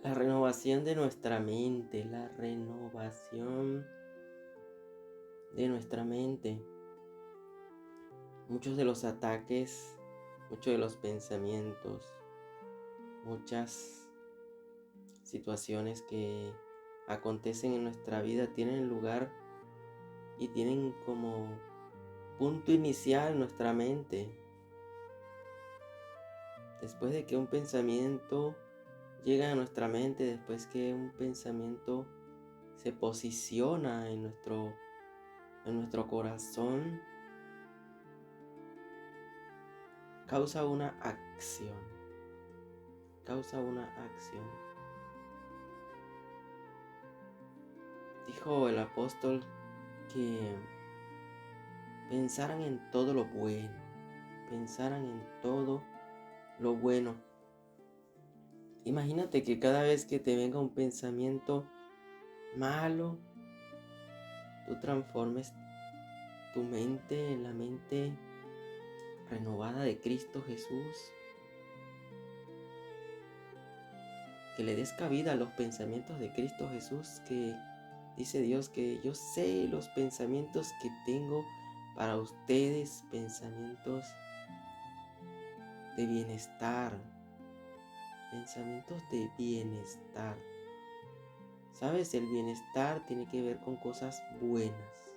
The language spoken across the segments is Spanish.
La renovación de nuestra mente, la renovación de nuestra mente. Muchos de los ataques, muchos de los pensamientos, muchas situaciones que acontecen en nuestra vida tienen lugar y tienen como punto inicial nuestra mente. Después de que un pensamiento llega a nuestra mente, después que un pensamiento se posiciona en nuestro corazón, causa una acción, causa una acción. Dijo el apóstol que pensaran en todo lo bueno, pensaran en todo lo bueno. Imagínate que cada vez que te venga un pensamiento malo, tú transformes tu mente en la mente renovada de Cristo Jesús, que le des cabida a los pensamientos de Cristo Jesús, que dice Dios que yo sé los pensamientos que tengo para ustedes, pensamientos de bienestar, pensamientos de bienestar. ¿Sabes? El bienestar tiene que ver con cosas buenas,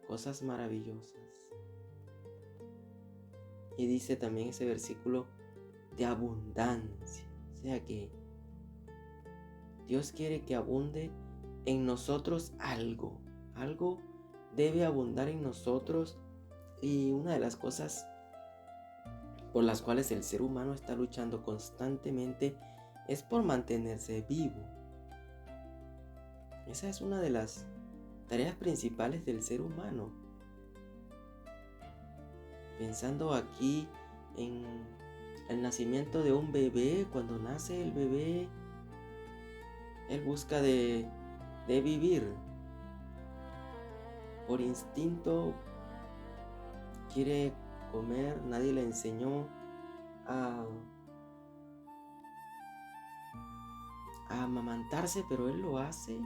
cosas maravillosas. Y dice también ese versículo de abundancia, o sea que Dios quiere que abunde en nosotros algo debe abundar en nosotros, y una de las cosas por las cuales el ser humano está luchando constantemente es por mantenerse vivo. Esa es una de las tareas principales del ser humano. Pensando aquí en el nacimiento de un bebé, cuando nace el bebé, él busca de vivir. Por instinto quiere comer, nadie le enseñó a amamantarse, pero él lo hace,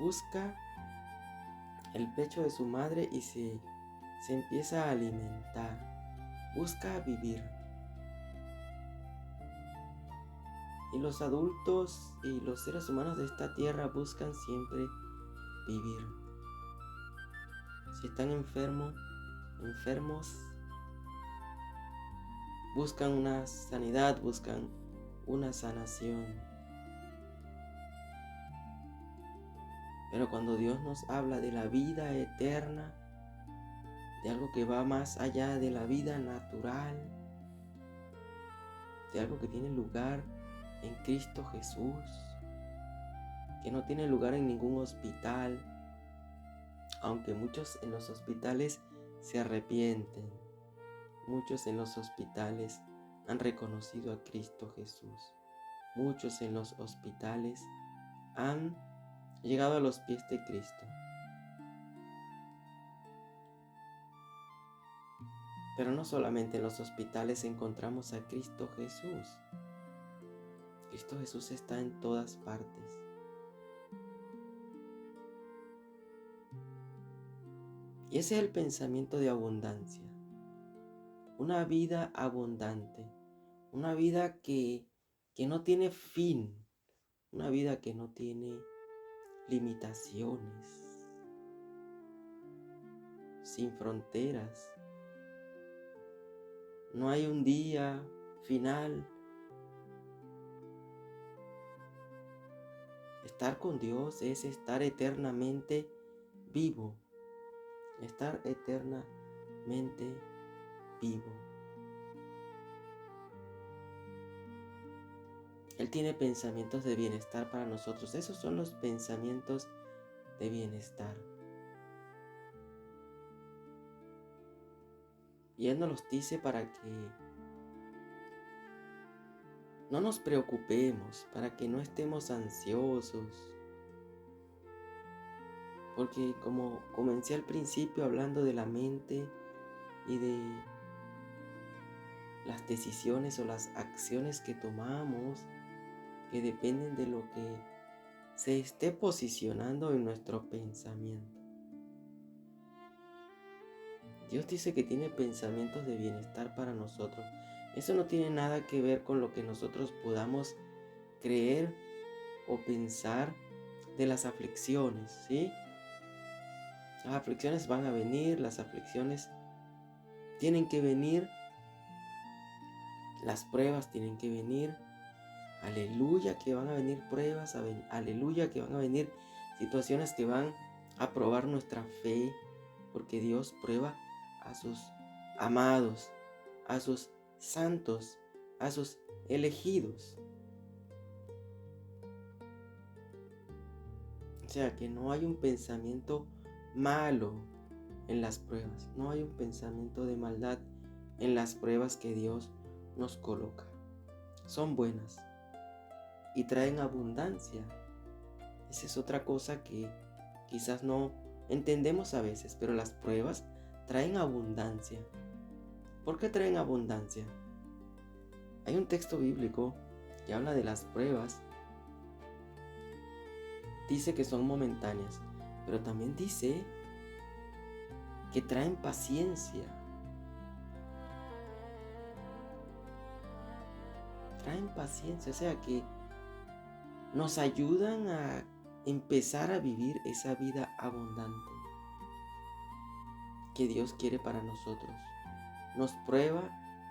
busca el pecho de su madre y se empieza a alimentar, busca vivir. Y los adultos y los seres humanos de esta tierra buscan siempre vivir. Si están enfermos, buscan una sanidad, buscan una sanación. Pero cuando Dios nos habla de la vida eterna, de algo que va más allá de la vida natural, de algo que tiene lugar en Cristo Jesús, que no tiene lugar en ningún hospital, aunque muchos en los hospitales se arrepienten, muchos en los hospitales han reconocido a Cristo Jesús, muchos en los hospitales han llegado a los pies de Cristo. Pero no solamente en los hospitales encontramos a Cristo Jesús. Cristo Jesús está en todas partes. Y ese es el pensamiento de abundancia. Una vida abundante. Una vida que no tiene fin. Una vida que no tiene limitaciones. Sin fronteras. No hay un día final. Estar con Dios es estar eternamente vivo. Estar eternamente vivo. Él tiene pensamientos de bienestar para nosotros. Esos son los pensamientos de bienestar. Y Él nos los dice para que no nos preocupemos, para que no estemos ansiosos. Porque como comencé al principio hablando de la mente y de las decisiones o las acciones que tomamos, que dependen de lo que se esté posicionando en nuestro pensamiento. Dios dice que tiene pensamientos de bienestar para nosotros. Eso no tiene nada que ver con lo que nosotros podamos creer o pensar de las aflicciones, ¿sí? Las aflicciones van a venir, las aflicciones tienen que venir, las pruebas tienen que venir. Aleluya que van a venir pruebas, aleluya que van a venir situaciones que van a probar nuestra fe, porque Dios prueba a sus amados, a sus santos, a sus elegidos. O sea que no hay un pensamiento malo en las pruebas, no hay un pensamiento de maldad en las pruebas que Dios nos coloca. Son buenas y traen abundancia. Esa es otra cosa que quizás no entendemos a veces, pero las pruebas traen abundancia. ¿Por qué traen abundancia? Hay un texto bíblico que habla de las pruebas. Dice que son momentáneas, pero también dice que traen paciencia. Traen paciencia, o sea que nos ayudan a empezar a vivir esa vida abundante que Dios quiere para nosotros. Nos prueba,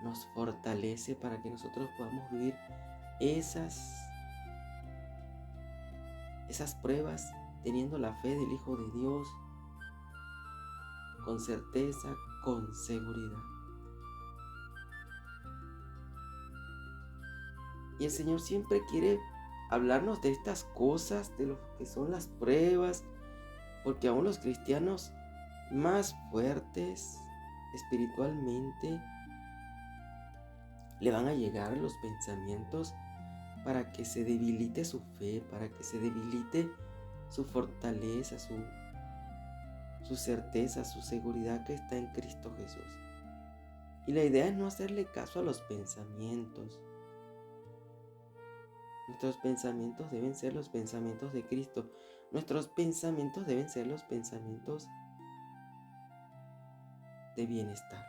nos fortalece para que nosotros podamos vivir esas pruebas teniendo la fe del Hijo de Dios con certeza, con seguridad. Y el Señor siempre quiere hablarnos de estas cosas, de lo que son las pruebas, porque aún los cristianos más fuertes espiritualmente le van a llegar los pensamientos para que se debilite su fe, para que se debilite su fortaleza, su certeza, su seguridad que está en Cristo Jesús. Y la idea es no hacerle caso a los pensamientos. Nuestros pensamientos deben ser los pensamientos de Cristo. Nuestros pensamientos deben ser los pensamientos de bienestar.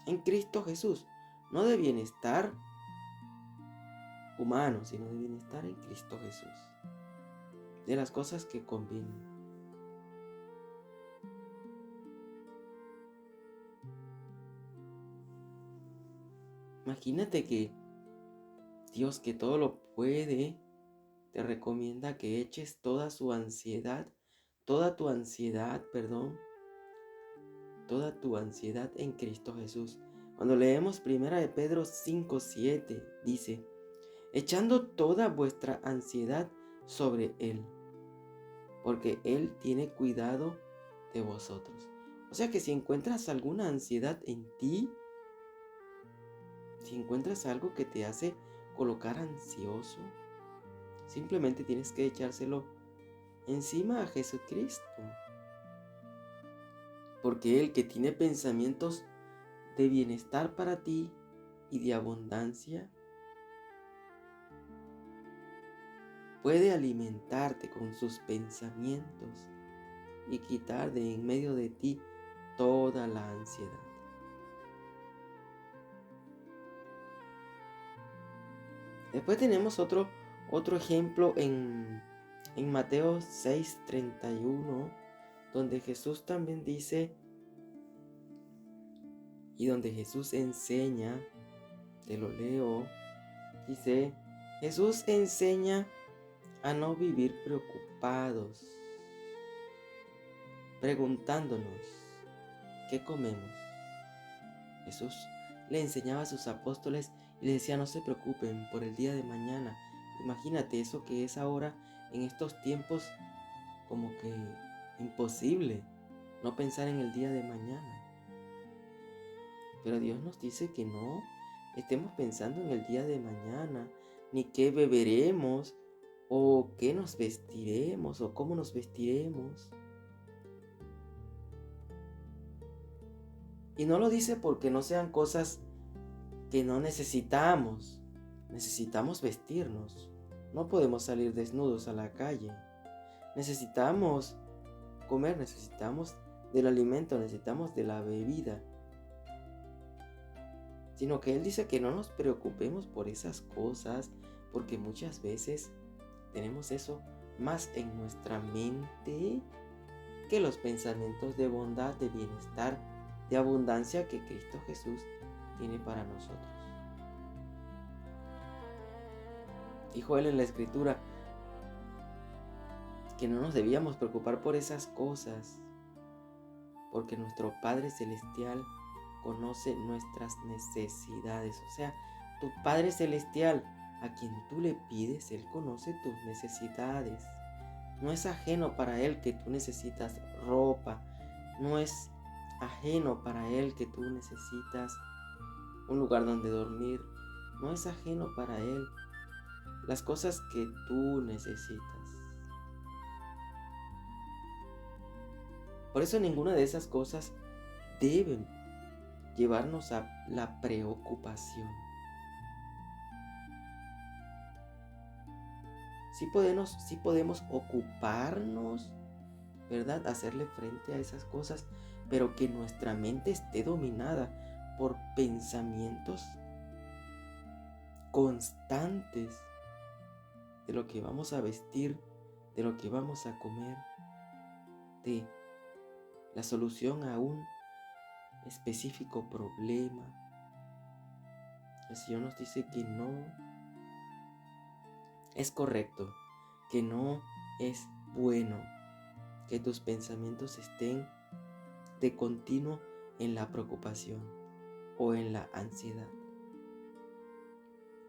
En Cristo Jesús, no de bienestar humano, sino de bienestar en Cristo Jesús. De las cosas que convienen. Imagínate que Dios, que todo lo puede, te recomienda que eches toda tu ansiedad en Cristo Jesús. Cuando leemos 1 de Pedro 5:7, dice, echando toda vuestra ansiedad sobre Él, porque Él tiene cuidado de vosotros. O sea que si encuentras alguna ansiedad en ti, si encuentras algo que te hace colocar ansioso, simplemente tienes que echárselo encima a Jesucristo. Porque Él, que tiene pensamientos de bienestar para ti y de abundancia, puede alimentarte con sus pensamientos y quitar de en medio de ti toda la ansiedad. Después tenemos otro ejemplo en Mateo 6:31, donde Jesús también dice, y donde Jesús enseña, te lo leo, dice, Jesús enseña a no vivir preocupados, preguntándonos, ¿qué comemos? Jesús le enseñaba a sus apóstoles y les decía, no se preocupen por el día de mañana. Imagínate eso que es ahora en estos tiempos como que imposible no pensar en el día de mañana. Pero Dios nos dice que no estemos pensando en el día de mañana, ni qué beberemos, o qué nos vestiremos, o cómo nos vestiremos. Y no lo dice porque no sean cosas que no necesitamos, necesitamos vestirnos. No podemos salir desnudos a la calle. Necesitamos comer, necesitamos del alimento, necesitamos de la bebida. Sino que Él dice que no nos preocupemos por esas cosas, porque muchas veces tenemos eso más en nuestra mente que los pensamientos de bondad, de bienestar, de abundancia que Cristo Jesús tiene para nosotros. Dijo Él en la Escritura que no nos debíamos preocupar por esas cosas, porque nuestro Padre Celestial conoce nuestras necesidades. O sea, tu Padre Celestial, a quien tú le pides, Él conoce tus necesidades. No es ajeno para Él que tú necesitas ropa. No es ajeno para Él que tú necesitas un lugar donde dormir. No es ajeno para Él las cosas que tú necesitas. Por eso ninguna de esas cosas deben llevarnos a la preocupación. Sí podemos ocuparnos, ¿verdad? Hacerle frente a esas cosas, pero que nuestra mente esté dominada por pensamientos constantes de lo que vamos a vestir, de lo que vamos a comer, de la solución a un específico problema. El Señor nos dice que no es correcto, que no es bueno que tus pensamientos estén de continuo en la preocupación o en la ansiedad.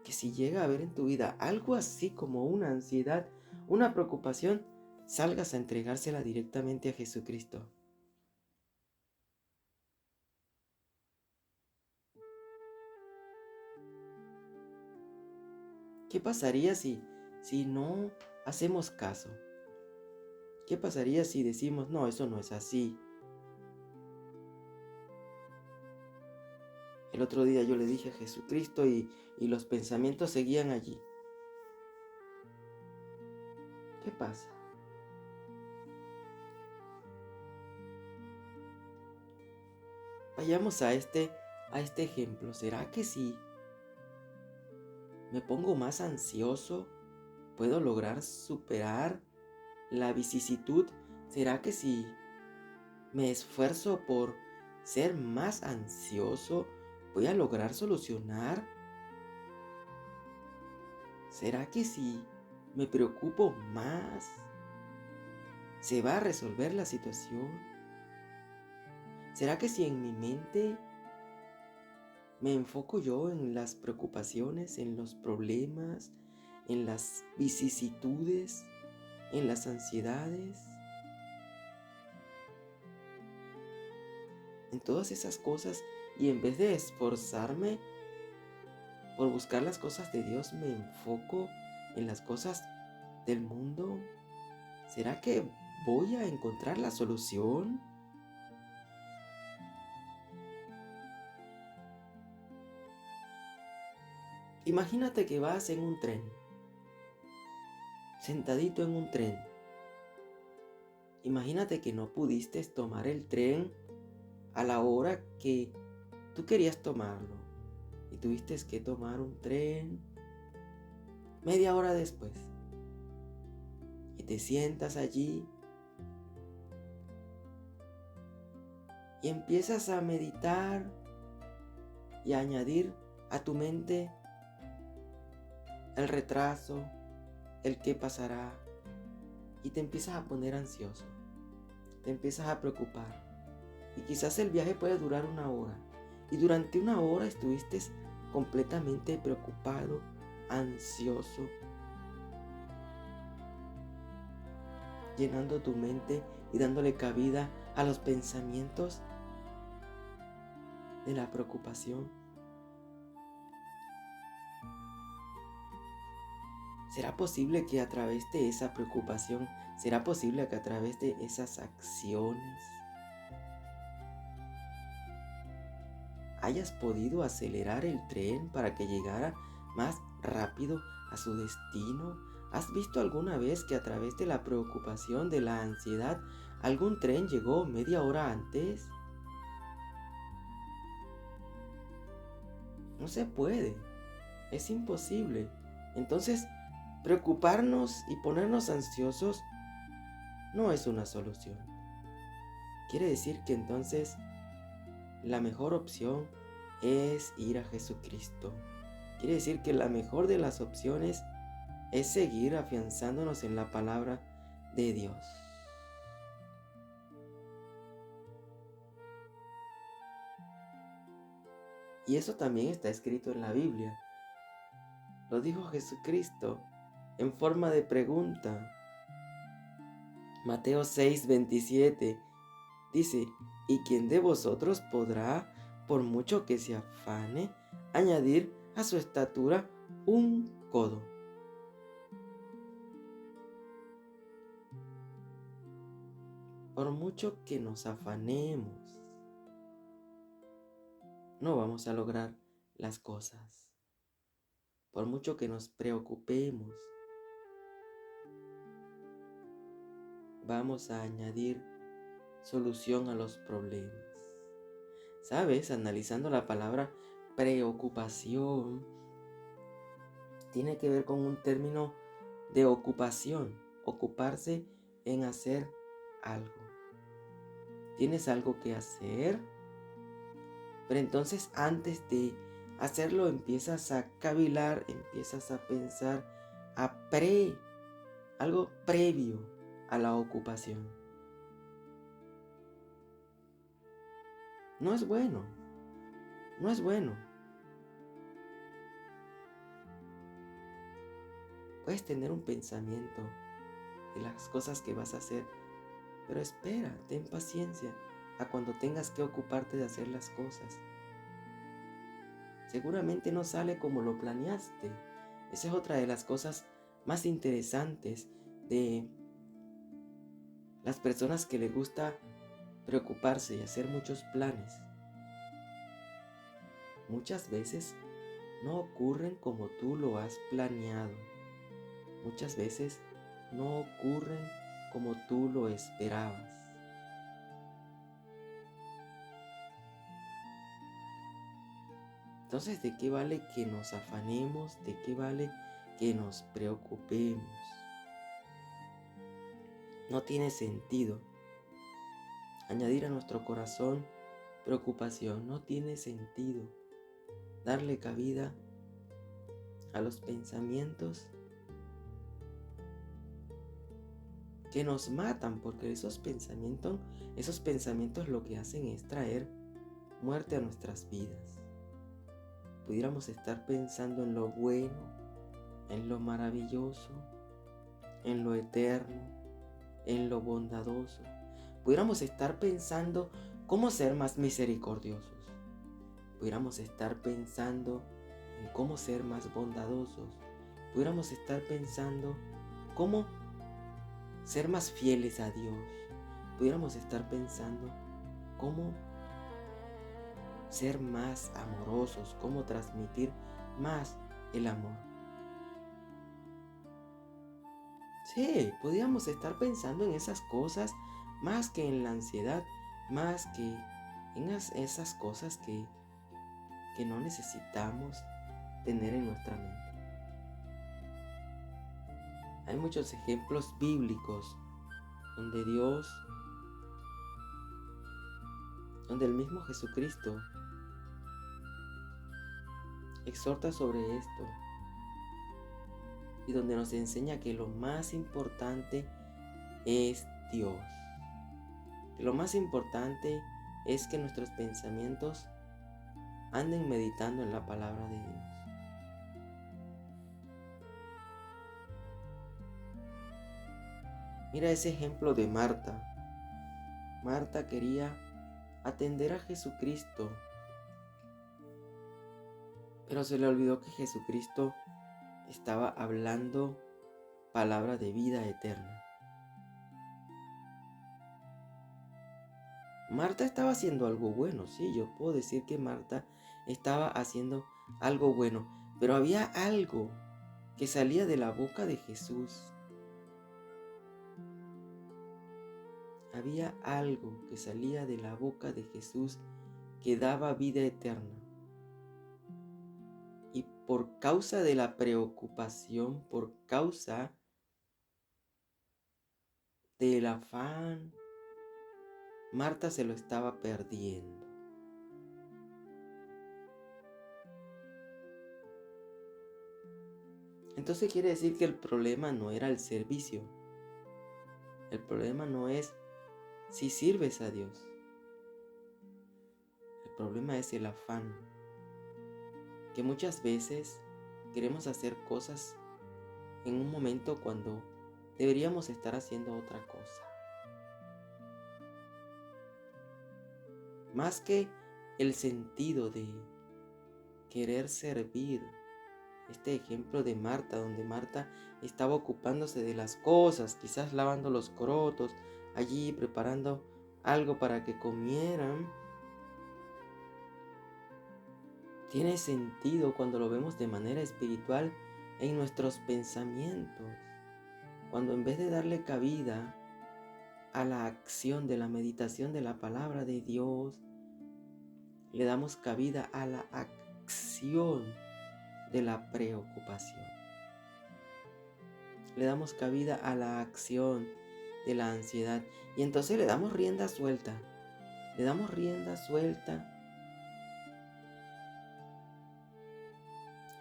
Que si llega a haber en tu vida algo así como una ansiedad, una preocupación, salgas a entregársela directamente a Jesucristo. ¿Qué pasaría si no hacemos caso? ¿Qué pasaría si decimos, no, eso no es así? El otro día yo le dije a Jesucristo y los pensamientos seguían allí. ¿Qué pasa? Vayamos a este ejemplo. ¿Será que si me pongo más ansioso, puedo lograr superar la vicisitud? ¿Será que si me esfuerzo por ser más ansioso, voy a lograr solucionar? ¿Será que si me preocupo más, se va a resolver la situación? ¿Será que si en mi mente me enfoco yo en las preocupaciones, en los problemas, en las vicisitudes, en las ansiedades, en todas esas cosas, y en vez de esforzarme por buscar las cosas de Dios, me enfoco en las cosas del mundo? ¿Será que voy a encontrar la solución? Imagínate que vas en un tren, sentadito en un tren. Imagínate que no pudiste tomar el tren a la hora que tú querías tomarlo y tuviste que tomar un tren media hora después. Y te sientas allí y empiezas a meditar y a añadir a tu mente el retraso, el qué pasará, y te empiezas a poner ansioso, te empiezas a preocupar, y quizás el viaje puede durar una hora, y durante una hora estuviste completamente preocupado, ansioso, llenando tu mente y dándole cabida a los pensamientos de la preocupación. ¿Será posible que a través de esa preocupación, será posible que a través de esas acciones hayas podido acelerar el tren para que llegara más rápido a su destino? ¿Has visto alguna vez que a través de la preocupación, de la ansiedad, algún tren llegó media hora antes? No se puede, es imposible. Entonces, preocuparnos y ponernos ansiosos no es una solución. Quiere decir que entonces la mejor opción es ir a Jesucristo. Quiere decir que la mejor de las opciones es seguir afianzándonos en la palabra de Dios. Y eso también está escrito en la Biblia. Lo dijo Jesucristo en forma de pregunta. Mateo 6:27 dice: ¿Y quién de vosotros podrá, por mucho que se afane, añadir a su estatura un codo? Por mucho que nos afanemos, no vamos a lograr las cosas. Por mucho que nos preocupemos, vamos a añadir solución a los problemas. ¿Sabes? Analizando la palabra preocupación, tiene que ver con un término de ocupación, ocuparse en hacer algo. ¿Tienes algo que hacer? Pero entonces antes de hacerlo empiezas a cavilar, empiezas a pensar algo previo a la ocupación. No es bueno, no es bueno. Puedes tener un pensamiento de las cosas que vas a hacer, pero espera, ten paciencia a cuando tengas que ocuparte de hacer las cosas. Seguramente no sale como lo planeaste. Esa es otra de las cosas más interesantes de las personas que les gusta preocuparse y hacer muchos planes. Muchas veces no ocurren como tú lo has planeado. Muchas veces no ocurren como tú lo esperabas. Entonces, ¿de qué vale que nos afanemos? ¿De qué vale que nos preocupemos? No tiene sentido añadir a nuestro corazón preocupación. No tiene sentido darle cabida a los pensamientos que nos matan, porque esos pensamientos lo que hacen es traer muerte a nuestras vidas. Pudiéramos estar pensando en lo bueno, en lo maravilloso, en lo eterno, en lo bondadoso. Pudiéramos estar pensando cómo ser más misericordiosos. Pudiéramos estar pensando en cómo ser más bondadosos. Pudiéramos estar pensando cómo ser más fieles a Dios. Pudiéramos estar pensando cómo ser más amorosos, cómo transmitir más el amor. Sí, podríamos estar pensando en esas cosas más que en la ansiedad, más que en esas cosas que no necesitamos tener en nuestra mente. Hay muchos ejemplos bíblicos donde el mismo Jesucristo exhorta sobre esto y donde nos enseña que lo más importante es Dios. Que lo más importante es que nuestros pensamientos anden meditando en la palabra de Dios. Mira ese ejemplo de Marta. Marta quería atender a Jesucristo, pero se le olvidó que Jesucristo estaba hablando palabra de vida eterna. Marta estaba haciendo algo bueno, sí, yo puedo decir que Marta estaba haciendo algo bueno, Pero había algo que salía de la boca de Jesús. Había algo que salía de la boca de Jesús que daba vida eterna. Y por causa de la preocupación, por causa del afán, Marta se lo estaba perdiendo. Entonces quiere decir que el problema no era el servicio. El problema no es si sirves a Dios. El problema es el afán. Que muchas veces queremos hacer cosas en un momento cuando deberíamos estar haciendo otra cosa. Más que el sentido de querer servir. Este ejemplo de Marta, donde Marta estaba ocupándose de las cosas, quizás lavando los corotos, allí preparando algo para que comieran, tiene sentido cuando lo vemos de manera espiritual en nuestros pensamientos. Cuando en vez de darle cabida a la acción de la meditación de la palabra de Dios, le damos cabida a la acción de la preocupación. Le damos cabida a la acción de la ansiedad y entonces le damos rienda suelta. Le damos rienda suelta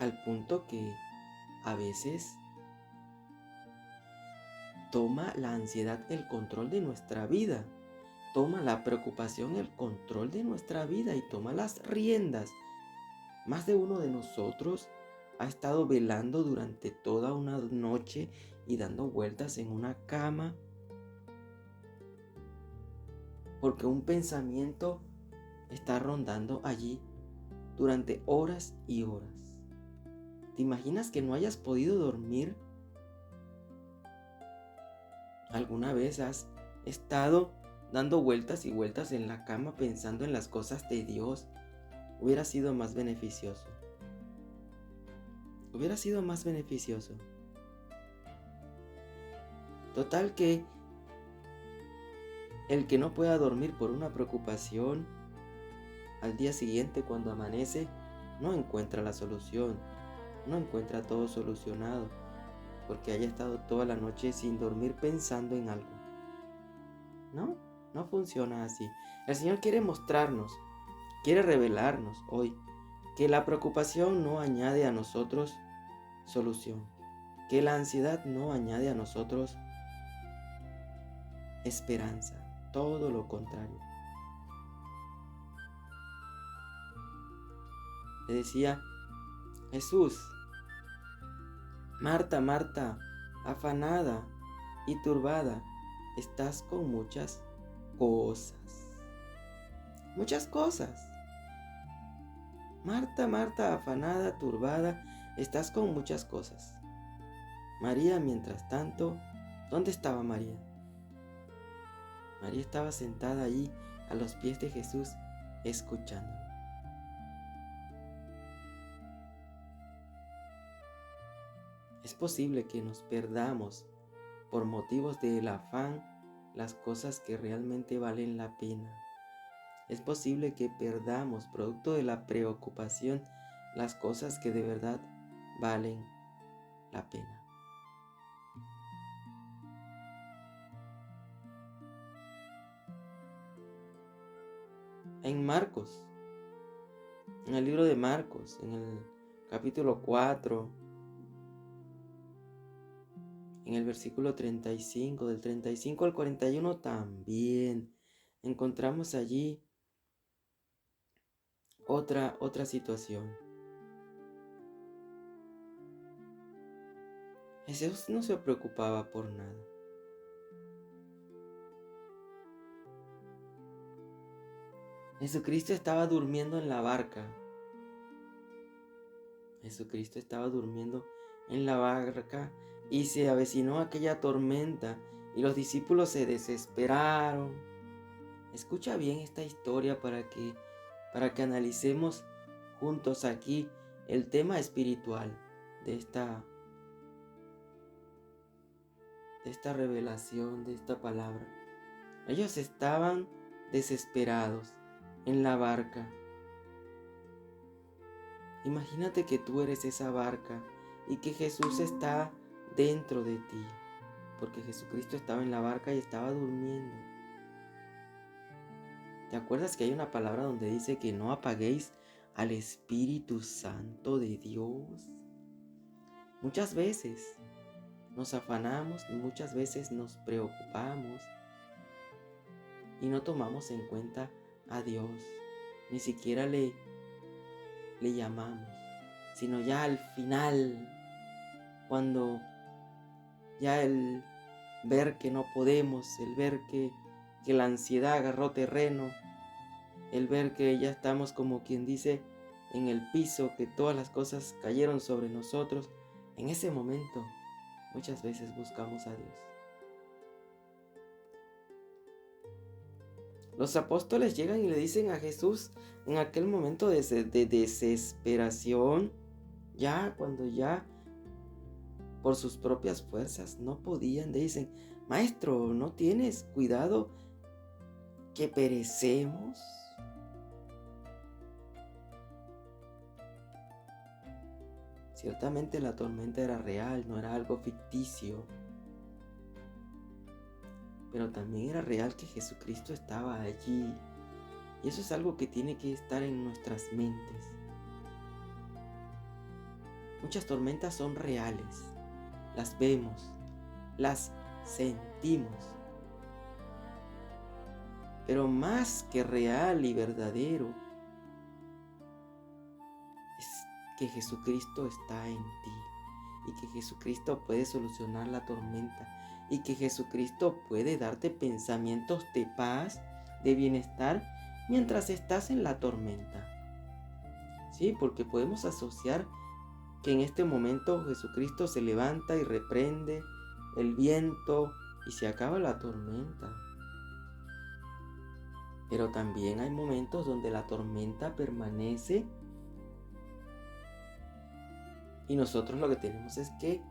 al punto que a veces toma la ansiedad el control de nuestra vida. Toma la preocupación el control de nuestra vida y toma las riendas. Más de uno de nosotros ha estado velando durante toda una noche y dando vueltas en una cama porque un pensamiento está rondando allí durante horas y horas. ¿Te imaginas que no hayas podido dormir? ¿Alguna vez has estado dando vueltas y vueltas en la cama pensando en las cosas de Dios? Hubiera sido más beneficioso. Hubiera sido más beneficioso. Total que el que no pueda dormir por una preocupación, al día siguiente cuando amanece, no encuentra la solución, no encuentra todo solucionado, porque haya estado toda la noche sin dormir pensando en algo. No funciona así. El Señor quiere mostrarnos, quiere revelarnos hoy que la preocupación no añade a nosotros solución, que la ansiedad no añade a nosotros esperanza, todo lo contrario. Le decía Jesús: Marta, Marta, afanada y turbada, estás con muchas cosas. Muchas cosas. Marta, Marta, afanada, turbada, estás con muchas cosas. María, mientras tanto, ¿dónde estaba María? María estaba sentada allí a los pies de Jesús, escuchándolo. Es posible que nos perdamos por motivos del afán las cosas que realmente valen la pena. Es posible que perdamos, producto de la preocupación, las cosas que de verdad valen la pena. En Marcos, en el libro de Marcos, en el capítulo 4, en el versículo 35, del 35 al 41 también encontramos allí otra situación. Jesús no se preocupaba por nada. Jesucristo estaba durmiendo en la barca. Jesucristo estaba durmiendo en la barca y se avecinó aquella tormenta y los discípulos se desesperaron. Escucha bien esta historia para que analicemos juntos aquí el tema espiritual de esta revelación, de esta palabra. Ellos estaban desesperados en la barca. Imagínate que tú eres esa barca y que Jesús está dentro de ti, porque Jesucristo estaba en la barca y estaba durmiendo. ¿Te acuerdas que hay una palabra donde dice que no apaguéis al Espíritu Santo de Dios? Muchas veces nos afanamos, muchas veces nos preocupamos y no tomamos en cuenta a Dios, ni siquiera le llamamos, sino ya al final, cuando ya el ver que no podemos, el ver que la ansiedad agarró terreno, el ver que ya estamos como quien dice en el piso, que todas las cosas cayeron sobre nosotros, en ese momento muchas veces buscamos a Dios. Los apóstoles llegan y le dicen a Jesús en aquel momento de desesperación, ya cuando ya por sus propias fuerzas no podían, le dicen: Maestro, ¿no tienes cuidado que perecemos? Ciertamente la tormenta era real, no era algo ficticio. Pero también era real que Jesucristo estaba allí. Y eso es algo que tiene que estar en nuestras mentes. Muchas tormentas son reales. Las vemos, las sentimos. Pero más que real y verdadero, es que Jesucristo está en ti. Y que Jesucristo puede solucionar la tormenta. Y que Jesucristo puede darte pensamientos de paz, de bienestar, mientras estás en la tormenta. Sí, porque podemos asociar que en este momento Jesucristo se levanta y reprende el viento y se acaba la tormenta. Pero también hay momentos donde la tormenta permanece y nosotros lo que tenemos es que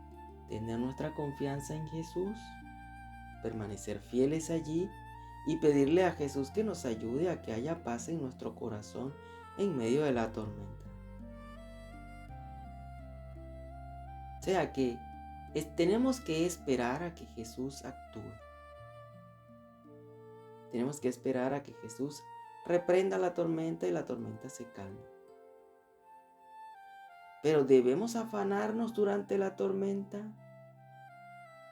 tener nuestra confianza en Jesús, permanecer fieles allí y pedirle a Jesús que nos ayude a que haya paz en nuestro corazón en medio de la tormenta. O sea que tenemos que esperar a que Jesús actúe. Tenemos que esperar a que Jesús reprenda la tormenta y la tormenta se calme. Pero ¿debemos afanarnos durante la tormenta?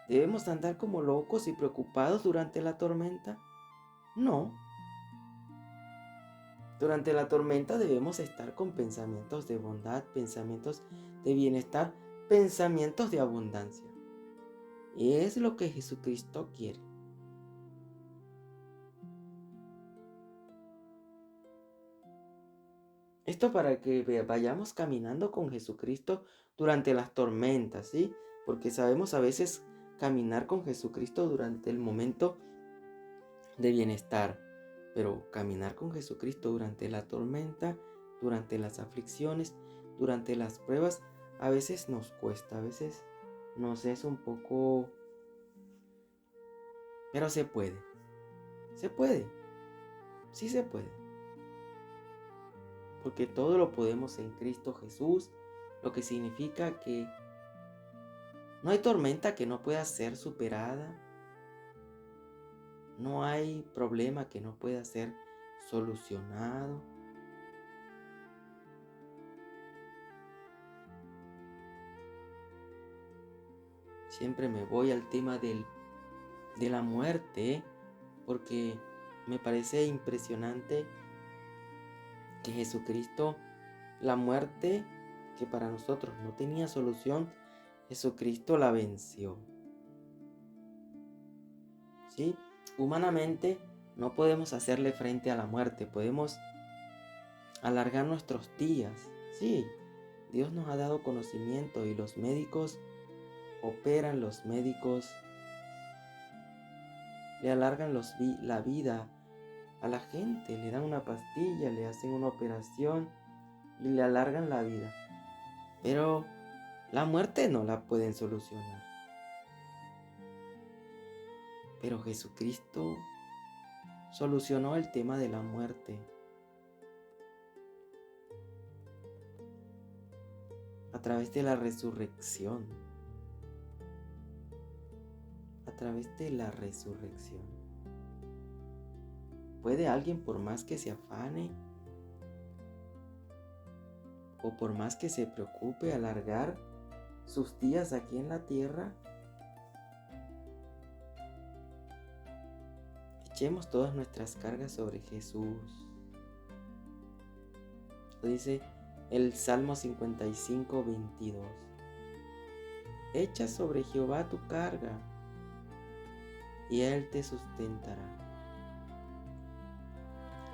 ¿Debemos andar como locos y preocupados durante la tormenta? No. Durante la tormenta debemos estar con pensamientos de bondad, pensamientos de bienestar, pensamientos de abundancia. Y es lo que Jesucristo quiere. Esto para que vayamos caminando con Jesucristo durante las tormentas, ¿sí? Porque sabemos a veces caminar con Jesucristo durante el momento de bienestar, pero caminar con Jesucristo durante la tormenta, durante las aflicciones, durante las pruebas, a veces nos cuesta, a veces nos es un poco... Pero se puede, sí se puede. Porque todo lo podemos en Cristo Jesús, lo que significa que no hay tormenta que no pueda ser superada, no hay problema que no pueda ser solucionado. Siempre me voy al tema de la muerte, porque me parece impresionante que Jesucristo, la muerte que para nosotros no tenía solución, Jesucristo la venció. ¿Sí? Humanamente no podemos hacerle frente a la muerte, podemos alargar nuestros días. Sí, Dios nos ha dado conocimiento y los médicos operan, los médicos le alargan la vida a la gente, le dan una pastilla, le hacen una operación y le alargan la vida. pero la muerte no la pueden solucionar. Pero Jesucristo solucionó el tema de la muerte a través de la resurrección. A través de la resurrección. ¿Puede alguien, por más que se afane o por más que se preocupe, alargar sus días aquí en la tierra? Echemos todas nuestras cargas sobre Jesús. Lo dice el Salmo 55, 22. Echa sobre Jehová tu carga y Él te sustentará.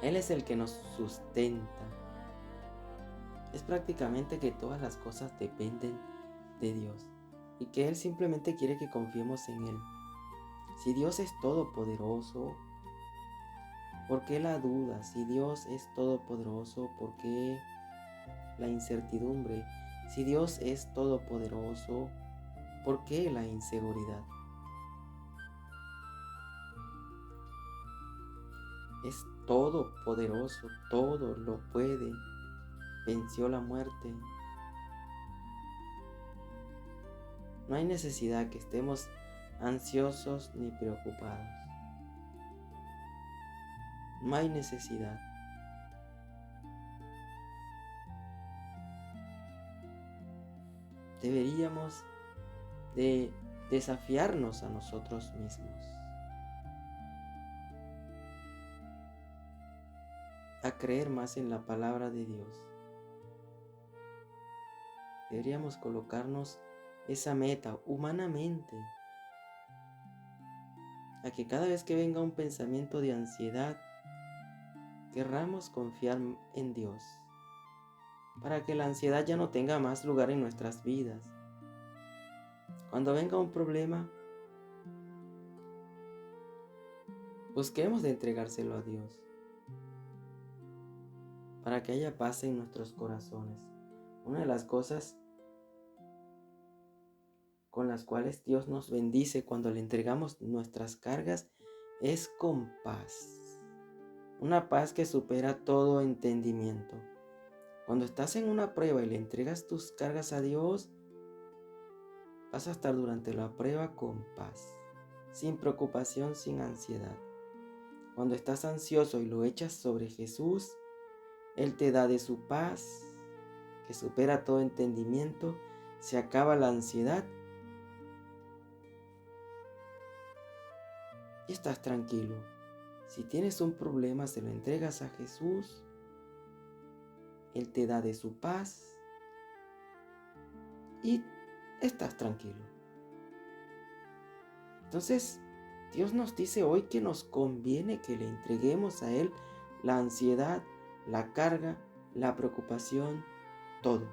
Él es el que nos sustenta. Es prácticamente que todas las cosas dependen de Dios y que Él simplemente quiere que confiemos en Él. Si Dios es todopoderoso, ¿por qué la duda? Si Dios es todopoderoso, ¿por qué la incertidumbre? Si Dios es todopoderoso, ¿por qué la inseguridad? Es todopoderoso, todo lo puede, venció la muerte. No hay necesidad que estemos ansiosos ni preocupados. No hay necesidad. Deberíamos de desafiarnos a nosotros mismos, a creer más en la palabra de Dios. Deberíamos colocarnos esa meta humanamente, a que cada vez que venga un pensamiento de ansiedad, querramos confiar en Dios, para que la ansiedad ya no tenga más lugar en nuestras vidas. Cuando venga un problema, busquemos de entregárselo a Dios, para que haya paz en nuestros corazones. Una de las cosas con las cuales Dios nos bendice cuando le entregamos nuestras cargas es con paz. Una paz que supera todo entendimiento. Cuando estás en una prueba y le entregas tus cargas a Dios, vas a estar durante la prueba con paz, sin preocupación, sin ansiedad. Cuando estás ansioso y lo echas sobre Jesús, Él te da de su paz, que supera todo entendimiento, se acaba la ansiedad y estás tranquilo. Si tienes un problema, se lo entregas a Jesús, Él te da de su paz y estás tranquilo. Entonces, Dios nos dice hoy que nos conviene que le entreguemos a Él la ansiedad, la carga, la preocupación, todo.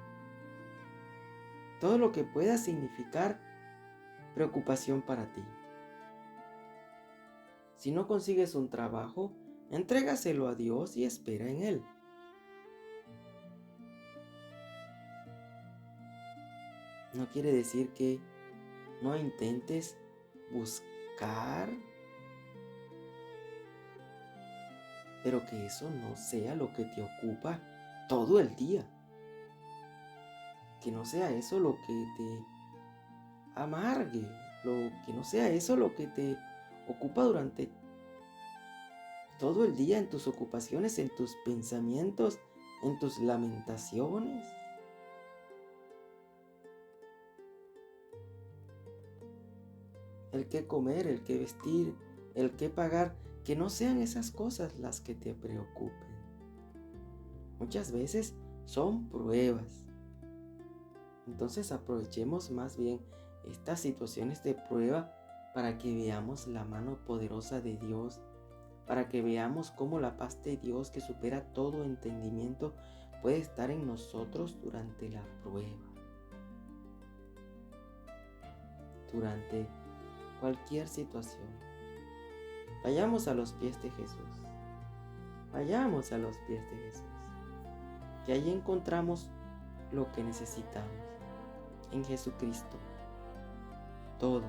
Todo lo que pueda significar preocupación para ti. Si no consigues un trabajo, entrégaselo a Dios y espera en Él. No quiere decir que no intentes buscar, pero que eso no sea lo que te ocupa todo el día. Que no sea eso lo que te amargue, que no sea eso lo que te ocupa durante todo el día, en tus ocupaciones, en tus pensamientos, en tus lamentaciones. El qué comer, el qué vestir, el qué pagar, que no sean esas cosas las que te preocupen. Muchas veces son pruebas. Entonces aprovechemos más bien estas situaciones de prueba para que veamos la mano poderosa de Dios, para que veamos cómo la paz de Dios que supera todo entendimiento puede estar en nosotros durante la prueba, durante cualquier situación. Vayamos a los pies de Jesús. Vayamos a los pies de Jesús, que allí encontramos lo que necesitamos. en Jesucristo. Todo.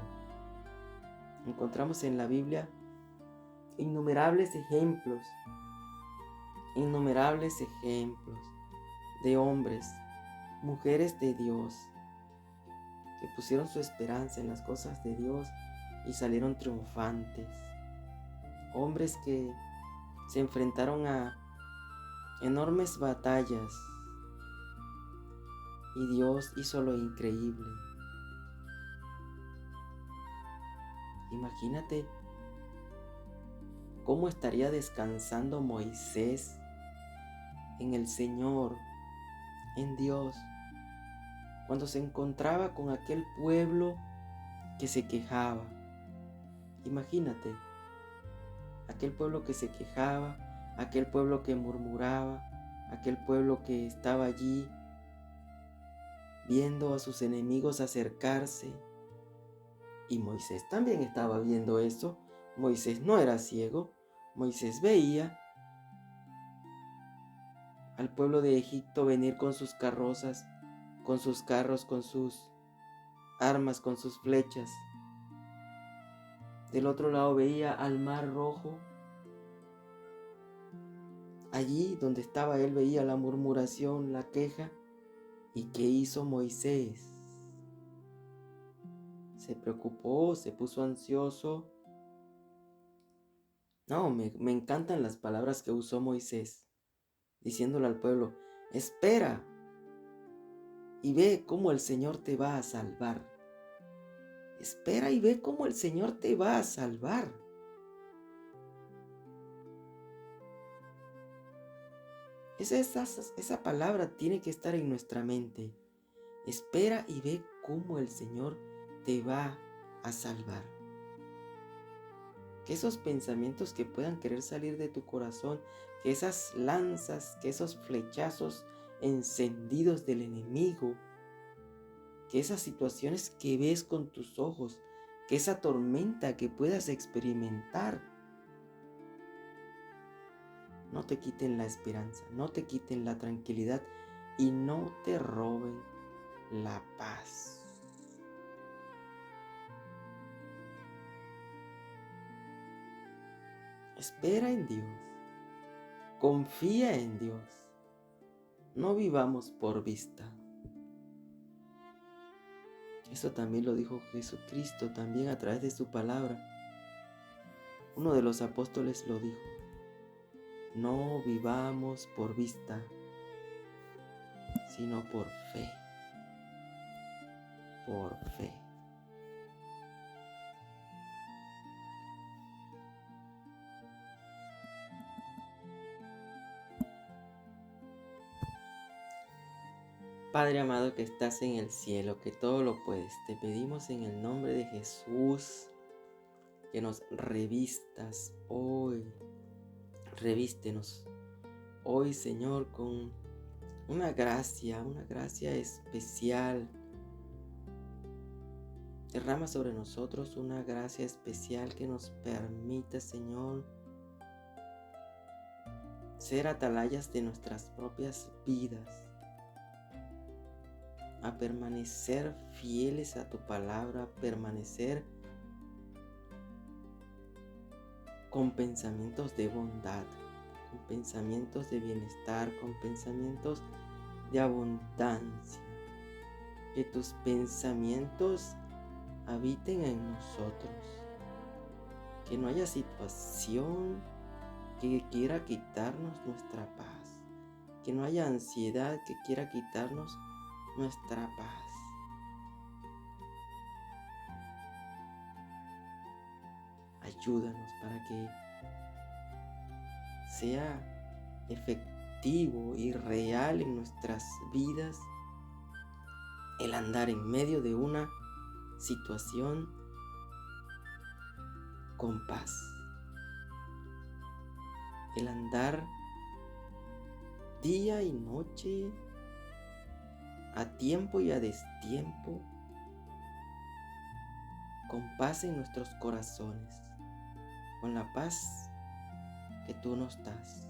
Encontramos en la Biblia innumerables ejemplos de hombres, mujeres de Dios, que pusieron su esperanza en las cosas de Dios y salieron triunfantes. Hombres que se enfrentaron a enormes batallas y Dios hizo lo increíble. Imagínate cómo estaría descansando Moisés en el Señor, en Dios, cuando se encontraba con aquel pueblo que se quejaba. Imagínate, aquel pueblo que se quejaba, aquel pueblo que murmuraba, aquel pueblo que estaba allí viendo a sus enemigos acercarse. Y Moisés también estaba viendo eso. Moisés no era ciego. Moisés veía al pueblo de Egipto venir con sus carrozas, con sus carros, con sus armas, con sus flechas. Del otro lado veía al Mar Rojo. Allí donde estaba él veía la murmuración, la queja. ¿Y qué hizo Moisés? Se preocupó, se puso ansioso. No, me encantan las palabras que usó Moisés, diciéndole al pueblo: espera y ve cómo el Señor te va a salvar. Espera y ve cómo el Señor te va a salvar. Esa palabra tiene que estar en nuestra mente. Espera y ve cómo el Señor te va a salvar. Que esos pensamientos que puedan querer salir de tu corazón, que esas lanzas, que esos flechazos encendidos del enemigo, que esas situaciones que ves con tus ojos, que esa tormenta que puedas experimentar, no te quiten la esperanza, no te quiten la tranquilidad y no te roben la paz. Espera en Dios, confía en Dios, no vivamos por vista. Eso también lo dijo Jesucristo también a través de su palabra. Uno de los apóstoles lo dijo: no vivamos por vista, sino por fe. Por fe. Padre amado que estás en el cielo, que todo lo puedes, te pedimos en el nombre de Jesús que nos revistas hoy. Revístenos hoy, Señor, con una gracia especial. Derrama sobre nosotros una gracia especial que nos permita, Señor, ser atalayas de nuestras propias vidas, a permanecer fieles a tu palabra, a permanecer con pensamientos de bondad, con pensamientos de bienestar, con pensamientos de abundancia. Que tus pensamientos habiten en nosotros. Que no haya situación que quiera quitarnos nuestra paz. Que no haya ansiedad que quiera quitarnos nuestra paz. Ayúdanos para que sea efectivo y real en nuestras vidas el andar en medio de una situación con paz. El andar día y noche, a tiempo y a destiempo, con paz en nuestros corazones, con la paz que tú nos das.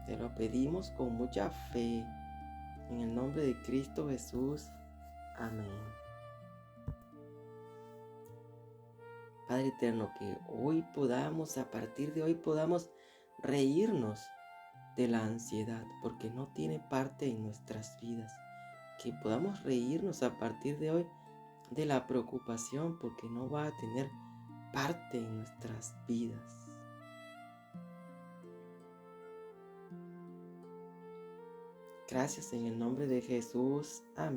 Te lo pedimos con mucha fe. En el nombre de Cristo Jesús. Amén. Padre eterno, que hoy podamos, a partir de hoy podamos reírnos de la ansiedad, porque no tiene parte en nuestras vidas. Que podamos reírnos a partir de hoy de la preocupación, porque no va a tener parte en nuestras vidas. Gracias en el nombre de Jesús. Amén.